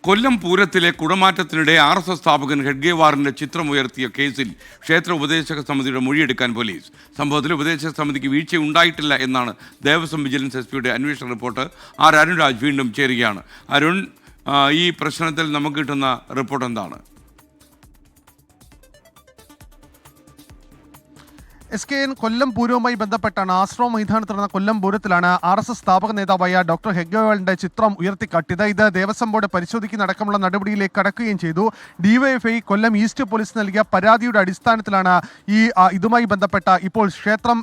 കൊല്ലം പൂരത്തിലെ കുടമാറ്റത്തിനിടെ RSS സ്ഥാപകൻ ഹെഡ്ഗേവാറിന്റെ ചിത്രമുയർത്തിയ കേസിൽ ക്ഷേത്ര ഉപദേശക സമിതിയുടെ മൊഴിയെടുക്കാൻ പോലീസ്. സംഭവത്തിൽ ഉപദേശക സമിതിക്ക് വീഴ്ചയുണ്ടായിട്ടില്ല എന്നാണ് ദേവസ്വം വിജിലൻസ് SP അന്വേഷണ റിപ്പോർട്ട്. അരുൺരാജ് വീണ്ടും ചേരുകയാണ്. അരുൺ, ഈ പ്രശ്നത്തിൽ നമുക്ക് കിട്ടുന്ന റിപ്പോർട്ട് എന്താണ്? SKN കൊല്ലം പൂരവുമായി ബന്ധപ്പെട്ടാണ് ആശ്രമ മൈതാനത്ത് നടന്ന കൊല്ലം പൂരത്തിലാണ് RSS സ്ഥാപക നേതാവായ ഡോക്ടർ ഹെഗ്ഗേവാളിന്റെ ചിത്രം ഉയർത്തിക്കാട്ടിയത്. ഇത് ദേവസ്വം ബോർഡ് പരിശോധിക്കുന്ന അടക്കമുള്ള നടപടിയിലേക്ക് കടക്കുകയും ചെയ്തു. DYFI കൊല്ലം ഈസ്റ്റ് പോലീസ് നൽകിയ പരാതിയുടെ അടിസ്ഥാനത്തിലാണ് ഇതുമായി ബന്ധപ്പെട്ട ഇപ്പോൾ ക്ഷേത്രം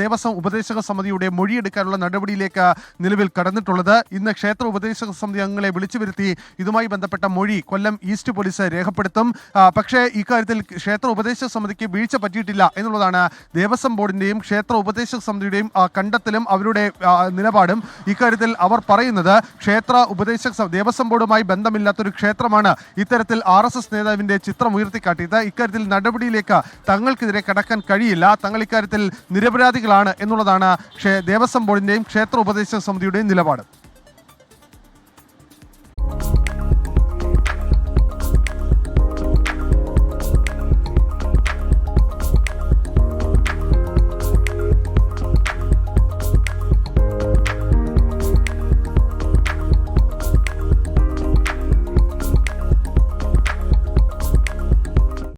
ദേവസ്വം ഉപദേശക സമിതിയുടെ മൊഴിയെടുക്കാനുള്ള നടപടിയിലേക്ക് നിലവിൽ കടന്നിട്ടുള്ളത്. ഇന്ന് ക്ഷേത്ര ഉപദേശക സമിതി അംഗങ്ങളെ വിളിച്ചു വരുത്തി ഇതുമായി ബന്ധപ്പെട്ട മൊഴി കൊല്ലം ഈസ്റ്റ് പോലീസ് രേഖപ്പെടുത്തും. പക്ഷേ ഇക്കാര്യത്തിൽ ക്ഷേത്ര ഉപദേശക സമിതിക്ക് വീഴ്ച പറ്റിയിട്ടില്ല എന്നുള്ളതാണ് ദേവസ്വം ബോർഡിന്റെയും ക്ഷേത്ര ഉപദേശക സമിതിയുടെയും കണ്ടെത്തലും അവരുടെ നിലപാടും. ഇക്കാര്യത്തിൽ അവർ പറയുന്നത് ദേവസ്വം ബോർഡുമായി ബന്ധമില്ലാത്തൊരു ക്ഷേത്രമാണ് ഇത്തരത്തിൽ RSS നേതാവിന്റെ ചിത്രം ഉയർത്തിക്കാട്ടിയത്. ഇക്കാര്യത്തിൽ നടപടിയിലേക്ക് തങ്ങൾക്കെതിരെ കടക്കാൻ കഴിയില്ല, തങ്ങൾ ഇക്കാര്യത്തിൽ നിരപരാധികളാണ് എന്നുള്ളതാണ് ദേവസ്വം ബോർഡിന്റെയും ക്ഷേത്ര ഉപദേശക സമിതിയുടെയും നിലപാട്.